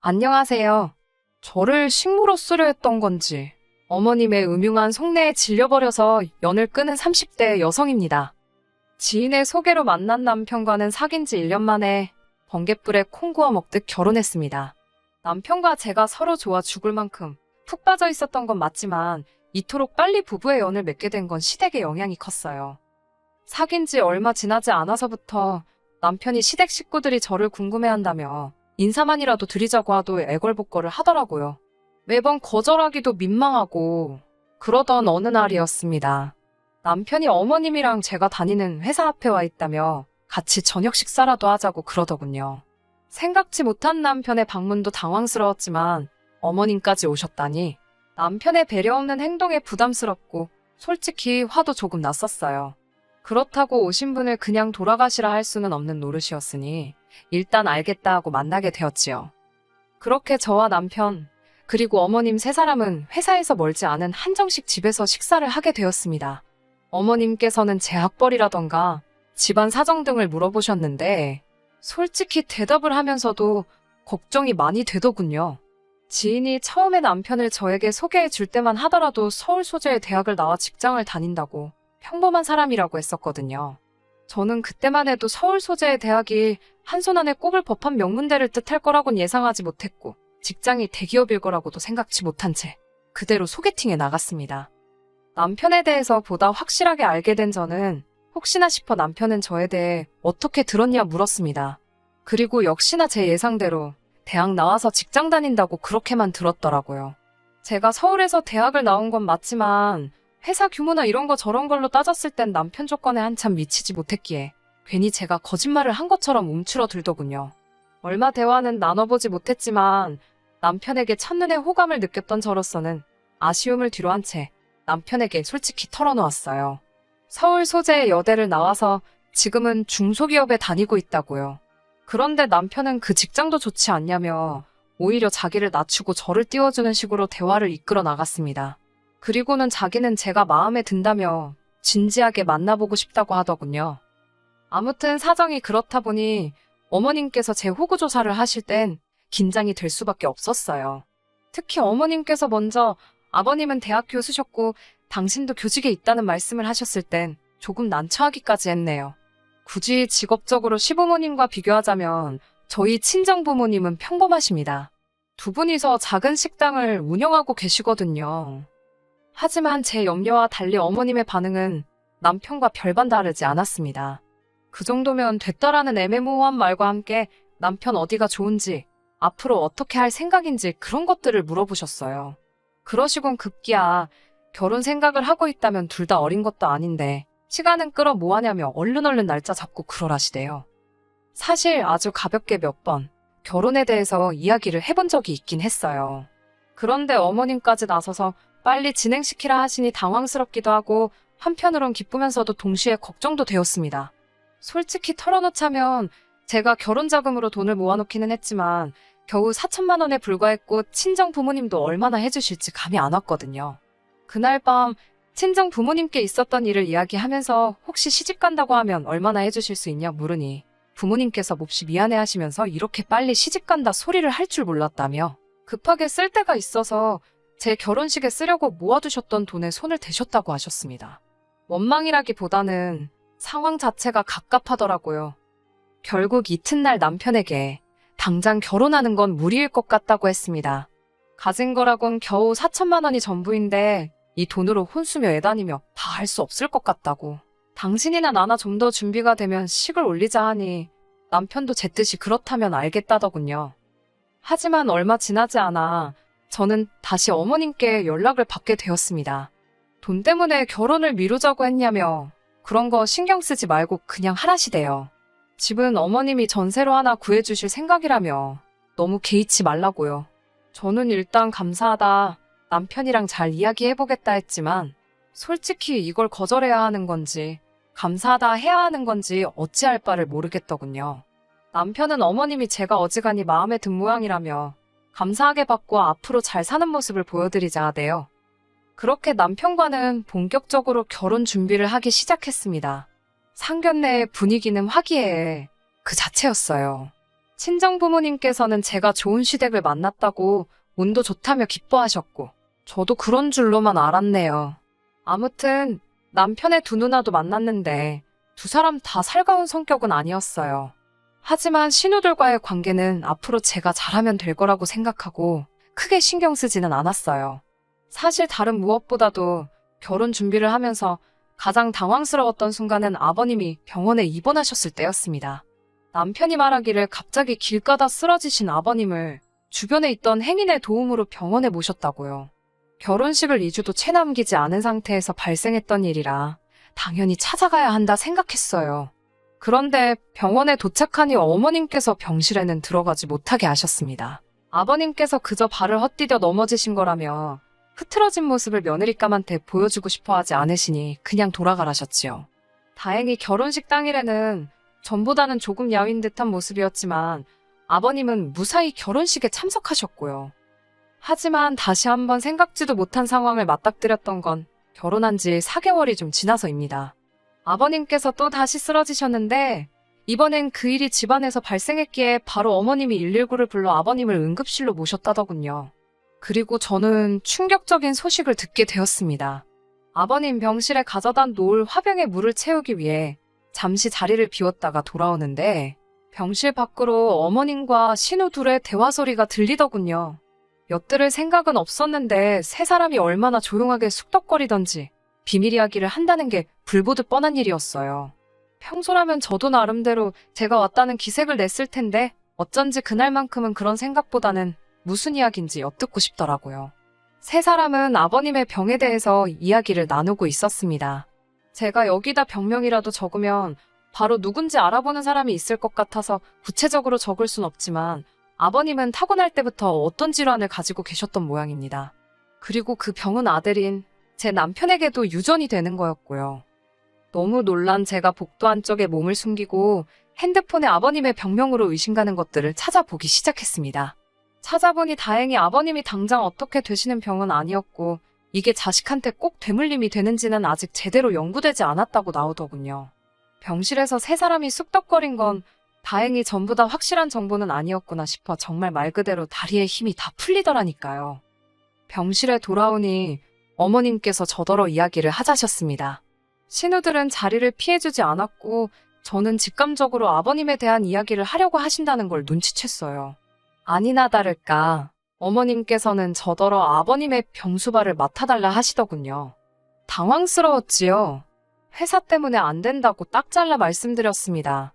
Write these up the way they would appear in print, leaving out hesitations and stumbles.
안녕하세요. 저를 식모로 쓰려 했던 건지 어머님의 음흉한 속내에 질려버려서 연을 끊은 30대 여성입니다. 지인의 소개로 만난 남편과는 사귄 지 1년 만에 번갯불에 콩 구워 먹듯 결혼했습니다. 남편과 제가 서로 좋아 죽을 만큼 푹 빠져 있었던 건 맞지만 이토록 빨리 부부의 연을 맺게 된 건 시댁의 영향이 컸어요. 사귄 지 얼마 지나지 않아서부터 남편이 시댁 식구들이 저를 궁금해한다며 인사만이라도 드리자고 하도 애걸복걸을 하더라고요. 매번 거절하기도 민망하고 그러던 어느 날이었습니다. 남편이 어머님이랑 제가 다니는 회사 앞에 와 있다며 같이 저녁 식사라도 하자고 그러더군요. 생각지 못한 남편의 방문도 당황스러웠지만 어머님까지 오셨다니 남편의 배려 없는 행동에 부담스럽고 솔직히 화도 조금 났었어요. 그렇다고 오신 분을 그냥 돌아가시라 할 수는 없는 노릇이었으니 일단 알겠다 하고 만나게 되었지요. 그렇게 저와 남편, 그리고 어머님 세 사람은 회사에서 멀지 않은 한정식 집에서 식사를 하게 되었습니다. 어머님께서는 제 학벌이라던가 집안 사정 등을 물어보셨는데 솔직히 대답을 하면서도 걱정이 많이 되더군요. 지인이 처음에 남편을 저에게 소개해 줄 때만 하더라도 서울 소재의 대학을 나와 직장을 다닌다고 평범한 사람이라고 했었거든요. 저는 그때만 해도 서울 소재의 대학이 한 손 안에 꼽을 법한 명문대를 뜻할 거라곤 예상하지 못했고 직장이 대기업일 거라고도 생각지 못한 채 그대로 소개팅에 나갔습니다. 남편에 대해서 보다 확실하게 알게 된 저는 혹시나 싶어 남편은 저에 대해 어떻게 들었냐 물었습니다. 그리고 역시나 제 예상대로 대학 나와서 직장 다닌다고 그렇게만 들었더라고요. 제가 서울에서 대학을 나온 건 맞지만 회사 규모나 이런 거 저런 걸로 따졌을 땐 남편 조건에 한참 미치지 못했기에 괜히 제가 거짓말을 한 것처럼 움츠러들더군요. 얼마 대화는 나눠보지 못했지만 남편에게 첫눈에 호감을 느꼈던 저로서는 아쉬움을 뒤로한 채 남편에게 솔직히 털어놓았어요. 서울 소재의 여대를 나와서 지금은 중소기업에 다니고 있다고요. 그런데 남편은 그 직장도 좋지 않냐며 오히려 자기를 낮추고 저를 띄워주는 식으로 대화를 이끌어 나갔습니다. 그리고는 자기는 제가 마음에 든다며 진지하게 만나보고 싶다고 하더군요. 아무튼 사정이 그렇다 보니 어머님께서 제 호구조사를 하실 땐 긴장이 될 수밖에 없었어요. 특히 어머님께서 먼저 아버님은 대학 교수셨고 당신도 교직에 있다는 말씀을 하셨을 땐 조금 난처하기까지 했네요. 굳이 직업적으로 시부모님과 비교하자면 저희 친정부모님은 평범하십니다. 두 분이서 작은 식당을 운영하고 계시거든요. 하지만 제 염려와 달리 어머님의 반응은 남편과 별반 다르지 않았습니다. 그 정도면 됐다라는 애매모호한 말과 함께 남편 어디가 좋은지, 앞으로 어떻게 할 생각인지 그런 것들을 물어보셨어요. 그러시곤 급기야 결혼 생각을 하고 있다면 둘 다 어린 것도 아닌데 시간은 끌어 뭐하냐며 얼른 날짜 잡고 그러라시대요. 사실 아주 가볍게 몇 번 결혼에 대해서 이야기를 해본 적이 있긴 했어요. 그런데 어머님까지 나서서 빨리 진행시키라 하시니 당황스럽기도 하고 한편으론 기쁘면서도 동시에 걱정도 되었습니다. 솔직히 털어놓자면 제가 결혼 자금으로 돈을 모아놓기는 했지만 겨우 4천만 원에 불과했고 친정 부모님도 얼마나 해주실지 감이 안 왔거든요. 그날 밤 친정 부모님께 있었던 일을 이야기하면서 혹시 시집 간다고 하면 얼마나 해주실 수 있냐 물으니 부모님께서 몹시 미안해하시면서 이렇게 빨리 시집 간다 소리를 할 줄 몰랐다며 급하게 쓸 데가 있어서 제 결혼식에 쓰려고 모아두셨던 돈에 손을 대셨다고 하셨습니다. 원망이라기보다는 상황 자체가 갑갑하더라고요. 결국 이튿날 남편에게 당장 결혼하는 건 무리일 것 같다고 했습니다. 가진 거라곤 겨우 4천만 원이 전부인데 이 돈으로 혼수며 애다니며 다 할 수 없을 것 같다고. 당신이나 나나 좀 더 준비가 되면 식을 올리자 하니 남편도 제 뜻이 그렇다면 알겠다더군요. 하지만 얼마 지나지 않아 저는 다시 어머님께 연락을 받게 되었습니다. 돈 때문에 결혼을 미루자고 했냐며 그런 거 신경 쓰지 말고 그냥 하라시대요. 집은 어머님이 전세로 하나 구해주실 생각이라며 너무 개의치 말라고요. 저는 일단 감사하다, 남편이랑 잘 이야기해보겠다 했지만 솔직히 이걸 거절해야 하는 건지 감사하다 해야 하는 건지 어찌할 바를 모르겠더군요. 남편은 어머님이 제가 어지간히 마음에 든 모양이라며 감사하게 받고 앞으로 잘 사는 모습을 보여드리자 하대요. 그렇게 남편과는 본격적으로 결혼 준비를 하기 시작했습니다. 상견례의 분위기는 화기애애 그 자체였어요. 친정 부모님께서는 제가 좋은 시댁을 만났다고 운도 좋다며 기뻐하셨고, 저도 그런 줄로만 알았네요. 아무튼 남편의 두 누나도 만났는데 두 사람 다 살가운 성격은 아니었어요. 하지만 신우들과의 관계는 앞으로 제가 잘하면 될 거라고 생각하고 크게 신경 쓰지는 않았어요. 사실 다른 무엇보다도 결혼 준비를 하면서 가장 당황스러웠던 순간은 아버님이 병원에 입원하셨을 때였습니다. 남편이 말하기를 갑자기 길 가다 쓰러지신 아버님을 주변에 있던 행인의 도움으로 병원에 모셨다고요. 결혼식을 2주도 채 남기지 않은 상태에서 발생했던 일이라 당연히 찾아가야 한다 생각했어요. 그런데 병원에 도착하니 어머님께서 병실에는 들어가지 못하게 하셨습니다. 아버님께서 그저 발을 헛디뎌 넘어지신 거라며 흐트러진 모습을 며느리감한테 보여주고 싶어 하지 않으시니 그냥 돌아가라셨지요. 다행히 결혼식 당일에는 전보다는 조금 야윈 듯한 모습이었지만 아버님은 무사히 결혼식에 참석하셨고요. 하지만 다시 한번 생각지도 못한 상황을 맞닥뜨렸던 건 결혼한 지 4개월이 좀 지나서입니다. 아버님께서 또 다시 쓰러지셨는데 이번엔 그 일이 집안에서 발생했기에 바로 어머님이 119를 불러 아버님을 응급실로 모셨다더군요. 그리고 저는 충격적인 소식을 듣게 되었습니다. 아버님 병실에 가져다 놓을 화병에 물을 채우기 위해 잠시 자리를 비웠다가 돌아오는데 병실 밖으로 어머님과 신우 둘의 대화 소리가 들리더군요. 엿들을 생각은 없었는데 세 사람이 얼마나 조용하게 쑥덕거리던지 비밀 이야기를 한다는 게 불보듯 뻔한 일이었어요. 평소라면 저도 나름대로 제가 왔다는 기색을 냈을 텐데 어쩐지 그날만큼은 그런 생각보다는 무슨 이야기인지 엿듣고 싶더라고요. 세 사람은 아버님의 병에 대해서 이야기를 나누고 있었습니다. 제가 여기다 병명이라도 적으면 바로 누군지 알아보는 사람이 있을 것 같아서 구체적으로 적을 순 없지만 아버님은 타고날 때부터 어떤 질환을 가지고 계셨던 모양입니다. 그리고 그 병은 아들인 제 남편에게도 유전이 되는 거였고요. 너무 놀란 제가 복도 안쪽에 몸을 숨기고 핸드폰에 아버님의 병명으로 의심가는 것들을 찾아보기 시작했습니다. 찾아보니 다행히 아버님이 당장 어떻게 되시는 병은 아니었고 이게 자식한테 꼭 되물림이 되는지는 아직 제대로 연구되지 않았다고 나오더군요. 병실에서 세 사람이 쑥덕거린 건 다행히 전부 다 확실한 정보는 아니었구나 싶어 정말 말 그대로 다리에 힘이 다 풀리더라니까요. 병실에 돌아오니 어머님께서 저더러 이야기를 하자셨습니다. 신우들은 자리를 피해주지 않았고 저는 직감적으로 아버님에 대한 이야기를 하려고 하신다는 걸 눈치챘어요. 아니나 다를까 어머님께서는 저더러 아버님의 병수발을 맡아달라 하시더군요. 당황스러웠지요. 회사 때문에 안 된다고 딱 잘라 말씀드렸습니다.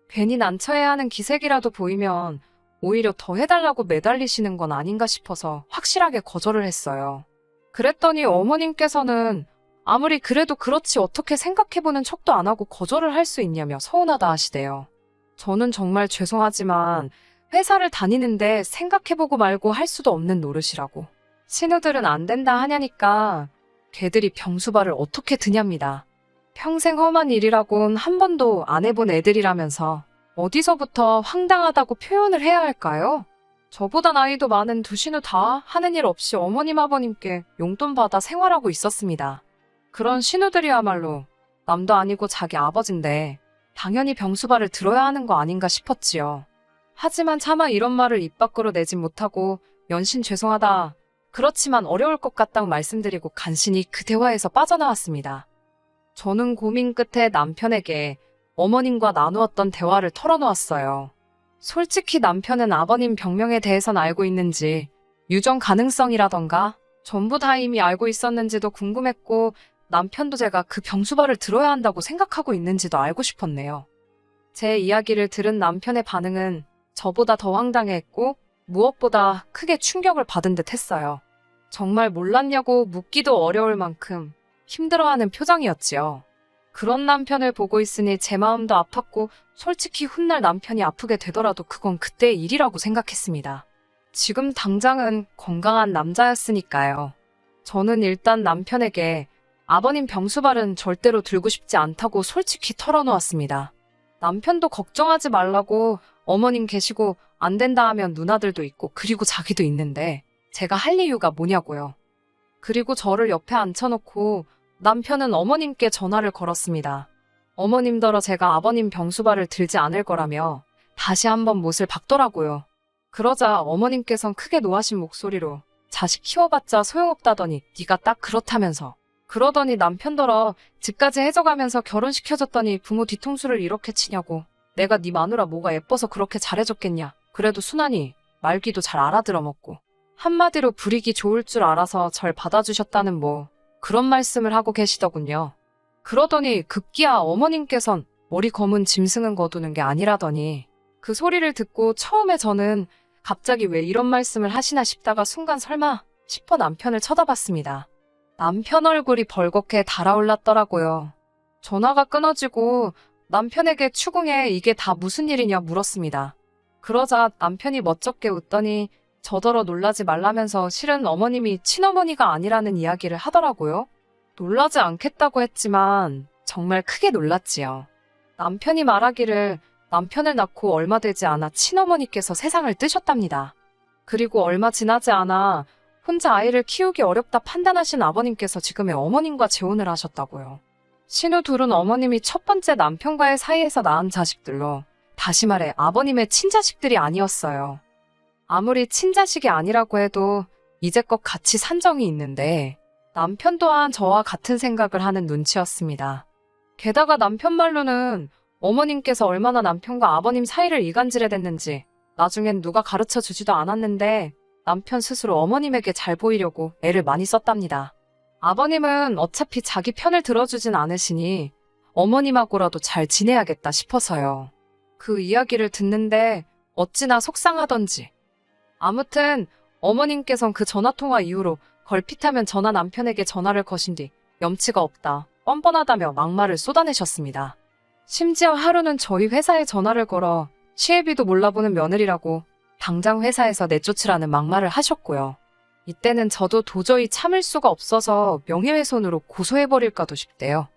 괜히 난처해야 하는 기색이라도 보이면 오히려 더 해달라고 매달리시는 건 아닌가 싶어서 확실하게 거절을 했어요. 그랬더니 어머님께서는 아무리 그래도 그렇지 어떻게 생각해보는 척도 안 하고 거절을 할 수 있냐며 서운하다 하시대요. 저는 정말 죄송하지만 회사를 다니는데 생각해보고 말고 할 수도 없는 노릇이라고. 신우들은 안 된다 하냐니까 걔들이 병수발을 어떻게 드냐입니다. 평생 험한 일이라곤 한 번도 안 해본 애들이라면서 어디서부터 황당하다고 표현을 해야 할까요? 저보다 나이도 많은 두 신우 다 하는 일 없이 어머님 아버님께 용돈 받아 생활하고 있었습니다. 그런 신우들이야말로 남도 아니고 자기 아버지인데 당연히 병수발을 들어야 하는 거 아닌가 싶었지요. 하지만 차마 이런 말을 입 밖으로 내진 못하고 연신 죄송하다. 그렇지만 어려울 것 같다고 말씀드리고 간신히 그 대화에서 빠져나왔습니다. 저는 고민 끝에 남편에게 어머님과 나누었던 대화를 털어놓았어요. 솔직히 남편은 아버님 병명에 대해선 알고 있는지, 유전 가능성이라던가 전부 다 이미 알고 있었는지도 궁금했고 남편도 제가 그 병수발을 들어야 한다고 생각하고 있는지도 알고 싶었네요. 제 이야기를 들은 남편의 반응은 저보다 더 황당해했고 무엇보다 크게 충격을 받은 듯 했어요. 정말 몰랐냐고 묻기도 어려울 만큼 힘들어하는 표정이었지요. 그런 남편을 보고 있으니 제 마음도 아팠고 솔직히 훗날 남편이 아프게 되더라도 그건 그때의 일이라고 생각했습니다. 지금 당장은 건강한 남자였으니까요. 저는 일단 남편에게 아버님 병수발은 절대로 들고 싶지 않다고 솔직히 털어놓았습니다. 남편도 걱정하지 말라고 어머님 계시고 안 된다 하면 누나들도 있고 그리고 자기도 있는데 제가 할 이유가 뭐냐고요. 그리고 저를 옆에 앉혀놓고 남편은 어머님께 전화를 걸었습니다. 어머님더러 제가 아버님 병수발을 들지 않을 거라며 다시 한번 못을 박더라고요. 그러자 어머님께선 크게 노하신 목소리로 자식 키워봤자 소용없다더니 네가 딱 그렇다면서. 그러더니 남편더러 집까지 해줘가면서 결혼시켜줬더니 부모 뒤통수를 이렇게 치냐고. 내가 네 마누라 뭐가 예뻐서 그렇게 잘해줬겠냐. 그래도 순하니 말귀도 잘 알아들어 먹고. 한마디로 부리기 좋을 줄 알아서 절 받아주셨다는 뭐 그런 말씀을 하고 계시더군요. 그러더니 급기야 어머님께선 머리 검은 짐승은 거두는 게 아니라더니 그 소리를 듣고 처음에 저는 갑자기 왜 이런 말씀을 하시나 싶다가 순간 설마 싶어 남편을 쳐다봤습니다. 남편 얼굴이 벌겋게 달아올랐더라고요. 전화가 끊어지고 남편에게 추궁해 이게 다 무슨 일이냐 물었습니다. 그러자 남편이 멋쩍게 웃더니 저더러 놀라지 말라면서 실은 어머님이 친어머니가 아니라는 이야기를 하더라고요. 놀라지 않겠다고 했지만 정말 크게 놀랐지요. 남편이 말하기를 남편을 낳고 얼마 되지 않아 친어머니께서 세상을 뜨셨답니다. 그리고 얼마 지나지 않아 혼자 아이를 키우기 어렵다 판단하신 아버님께서 지금의 어머님과 재혼을 하셨다고요. 신우 둘은 어머님이 첫 번째 남편과의 사이에서 낳은 자식들로 다시 말해 아버님의 친자식들이 아니었어요. 아무리 친자식이 아니라고 해도 이제껏 같이 산 정이 있는데 남편 또한 저와 같은 생각을 하는 눈치였습니다. 게다가 남편 말로는 어머님께서 얼마나 남편과 아버님 사이를 이간질해댔는지 나중엔 누가 가르쳐 주지도 않았는데 남편 스스로 어머님에게 잘 보이려고 애를 많이 썼답니다. 아버님은 어차피 자기 편을 들어주진 않으시니 어머님하고라도 잘 지내야겠다 싶어서요. 그 이야기를 듣는데 어찌나 속상하던지. 아무튼 어머님께선 그 전화통화 이후로 걸핏하면 저나 남편에게 전화를 거신 뒤 염치가 없다, 뻔뻔하다며 막말을 쏟아내셨습니다. 심지어 하루는 저희 회사에 전화를 걸어 시애비도 몰라보는 며느리라고 당장 회사에서 내쫓으라는 막말을 하셨고요. 이때는 저도 도저히 참을 수가 없어서 명예훼손으로 고소해버릴까도 싶대요.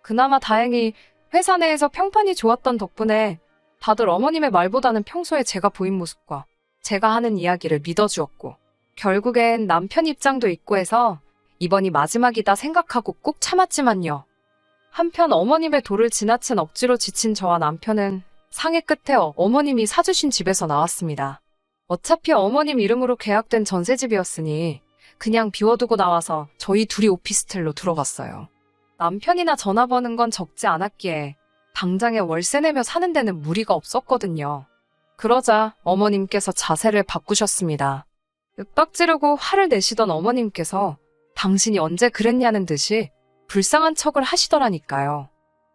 그나마 다행히 회사 내에서 평판이 좋았던 덕분에 다들 어머님의 말보다는 평소에 제가 보인 모습과 제가 하는 이야기를 믿어주었고 결국엔 남편 입장도 있고 해서 이번이 마지막이다 생각하고 꾹 참았지만요. 한편 어머님의 도를 지나친 억지로 지친 저와 남편은 상해 끝에 어머님이 사주신 집에서 나왔습니다. 어차피 어머님 이름으로 계약된 전세집이었으니 그냥 비워두고 나와서 저희 둘이 오피스텔로 들어갔어요. 남편이나 전화 버는 건 적지 않았기에 당장에 월세 내며 사는 데는 무리가 없었거든요. 그러자 어머님께서 자세를 바꾸셨습니다. 윽박 지르고 화를 내시던 어머님께서 당신이 언제 그랬냐는 듯이 불쌍한 척을 하시더라니까요.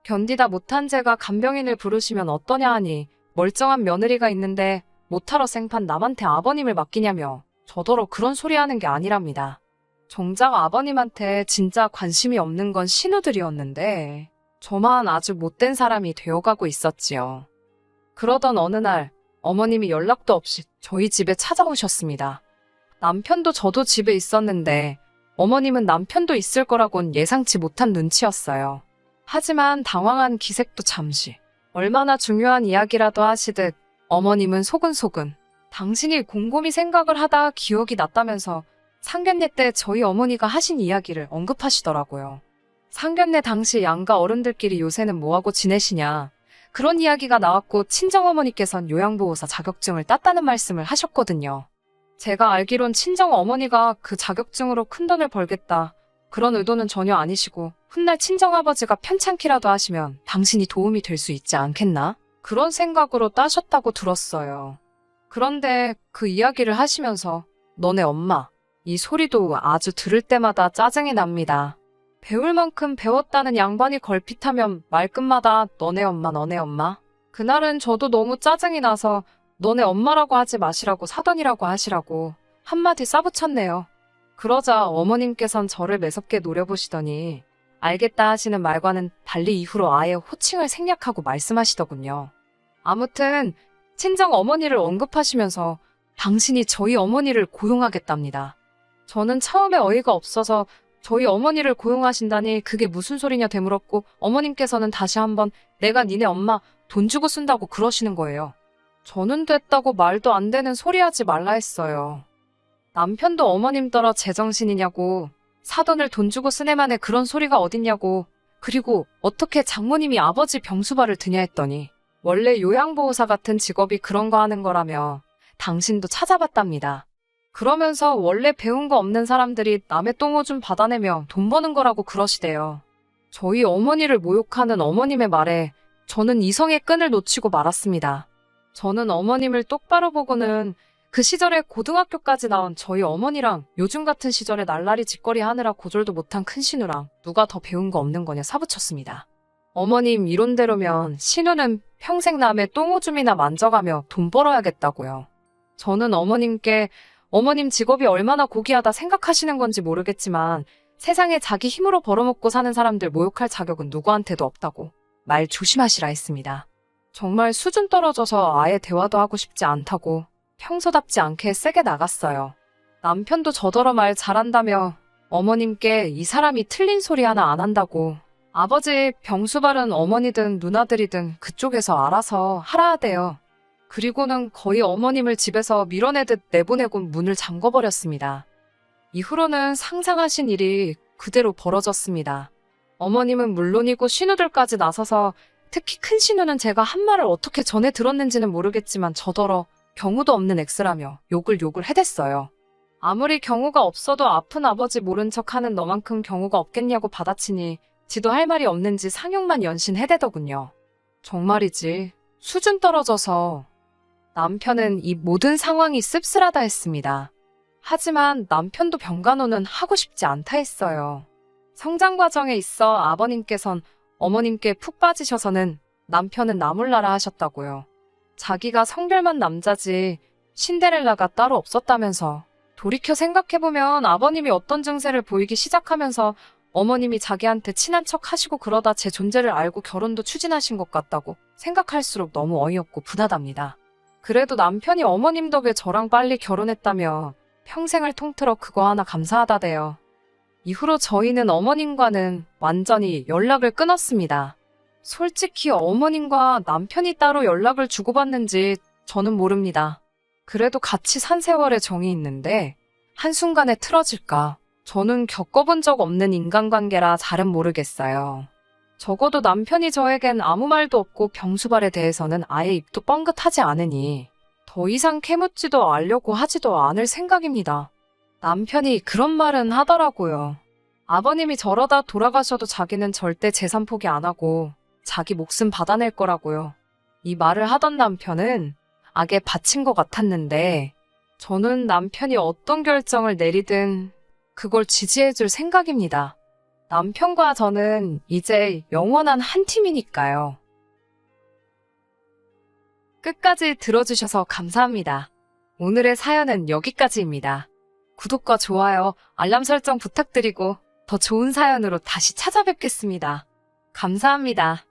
견디다 못한 제가 간병인을 부르시면 어떠냐 하니 멀쩡한 며느리가 있는데 못하러 생판 남한테 아버님을 맡기냐며 저더러 그런 소리 하는 게 아니랍니다. 정작 아버님한테 진짜 관심이 없는 건 신우들이었는데 저만 아주 못된 사람이 되어가고 있었지요. 그러던 어느 날 어머님이 연락도 없이 저희 집에 찾아오셨습니다. 남편도 저도 집에 있었는데 어머님은 남편도 있을 거라곤 예상치 못한 눈치였어요. 하지만 당황한 기색도 잠시. 얼마나 중요한 이야기라도 하시듯 어머님은 소근소근 당신이 곰곰이 생각을 하다 기억이 났다면서 상견례 때 저희 어머니가 하신 이야기를 언급하시더라고요. 상견례 당시 양가 어른들끼리 요새는 뭐하고 지내시냐. 그런 이야기가 나왔고 친정어머니께선 요양보호사 자격증을 땄다는 말씀을 하셨거든요. 제가 알기론 친정어머니가 그 자격증으로 큰돈을 벌겠다. 그런 의도는 전혀 아니시고 훗날 친정아버지가 편찮기라도 하시면 당신이 도움이 될 수 있지 않겠나? 그런 생각으로 따셨다고 들었어요. 그런데 그 이야기를 하시면서 너네 엄마, 이 소리도 아주 들을 때마다 짜증이 납니다. 배울 만큼 배웠다는 양반이 걸핏하면 말끝마다 너네 엄마, 너네 엄마. 그날은 저도 너무 짜증이 나서 너네 엄마라고 하지 마시라고 사돈이라고 하시라고 한마디 싸붙였네요. 그러자 어머님께선 저를 매섭게 노려보시더니 알겠다 하시는 말과는 달리 이후로 아예 호칭을 생략하고 말씀하시더군요. 아무튼 친정 어머니를 언급하시면서 당신이 저희 어머니를 고용하겠답니다. 저는 처음에 어이가 없어서 저희 어머니를 고용하신다니 그게 무슨 소리냐 되물었고 어머님께서는 다시 한번 내가 니네 엄마 돈 주고 쓴다고 그러시는 거예요. 저는 됐다고 말도 안 되는 소리 하지 말라 했어요. 남편도 어머님 따라 제정신이냐고, 사돈을 돈 주고 쓴 애만에 그런 소리가 어딨냐고, 그리고 어떻게 장모님이 아버지 병수발을 드냐 했더니 원래 요양보호사 같은 직업이 그런 거 하는 거라며 당신도 찾아봤답니다. 그러면서 원래 배운 거 없는 사람들이 남의 똥오줌 받아내며 돈 버는 거라고 그러시대요. 저희 어머니를 모욕하는 어머님의 말에 저는 이성의 끈을 놓치고 말았습니다. 저는 어머님을 똑바로 보고는 그 시절에 고등학교까지 나온 저희 어머니랑 요즘 같은 시절에 날라리 짓거리 하느라 고졸도 못한 큰 신우랑 누가 더 배운 거 없는 거냐 사부쳤습니다. 어머님 이론대로면 신우는 평생 남의 똥오줌이나 만져가며 돈 벌어야겠다고요. 저는 어머님께 어머님 직업이 얼마나 고귀하다 생각하시는 건지 모르겠지만 세상에 자기 힘으로 벌어먹고 사는 사람들 모욕할 자격은 누구한테도 없다고 말 조심하시라 했습니다. 정말 수준 떨어져서 아예 대화도 하고 싶지 않다고 평소답지 않게 세게 나갔어요. 남편도 저더러 말 잘한다며 어머님께 이 사람이 틀린 소리 하나 안 한다고 아버지 병수 바른 어머니든 누나들이든 그쪽에서 알아서 하라 하대요. 그리고는 거의 어머님을 집에서 밀어내듯 내보내고 문을 잠궈버렸습니다. 이후로는 상상하신 일이 그대로 벌어졌습니다. 어머님은 물론이고 신우들까지 나서서 특히 큰 신우는 제가 한 말을 어떻게 전해 들었는지는 모르겠지만 저더러 경우도 없는 X라며 욕을 해댔어요. 아무리 경우가 없어도 아픈 아버지 모른 척하는 너만큼 경우가 없겠냐고 받아치니 지도 할 말이 없는지 상욕만 연신해대더군요. 정말이지 수준 떨어져서 남편은 이 모든 상황이 씁쓸하다 했습니다. 하지만 남편도 병간호는 하고 싶지 않다 했어요. 성장 과정에 있어 아버님께선 어머님께 푹 빠지셔서는 남편은 나몰라라 하셨다고요. 자기가 성별만 남자지 신데렐라가 따로 없었다면서. 돌이켜 생각해보면 아버님이 어떤 증세를 보이기 시작하면서 어머님이 자기한테 친한 척 하시고 그러다 제 존재를 알고 결혼도 추진하신 것 같다고 생각할수록 너무 어이없고 분하답니다. 그래도 남편이 어머님 덕에 저랑 빨리 결혼했다며 평생을 통틀어 그거 하나 감사하다대요. 이후로 저희는 어머님과는 완전히 연락을 끊었습니다. 솔직히 어머님과 남편이 따로 연락을 주고받는지 저는 모릅니다. 그래도 같이 산 세월에 정이 있는데 한순간에 틀어질까? 저는 겪어본 적 없는 인간관계라 잘은 모르겠어요. 적어도 남편이 저에겐 아무 말도 없고 병수발에 대해서는 아예 입도 뻥긋하지 않으니 더 이상 캐묻지도 않으려고 하지도 않을 생각입니다. 남편이 그런 말은 하더라고요. 아버님이 저러다 돌아가셔도 자기는 절대 재산 포기 안 하고 자기 목숨 받아낼 거라고요. 이 말을 하던 남편은 악에 바친 것 같았는데 저는 남편이 어떤 결정을 내리든 그걸 지지해줄 생각입니다. 남편과 저는 이제 영원한 한 팀이니까요. 끝까지 들어주셔서 감사합니다. 오늘의 사연은 여기까지입니다. 구독과 좋아요, 알람 설정 부탁드리고 더 좋은 사연으로 다시 찾아뵙겠습니다. 감사합니다.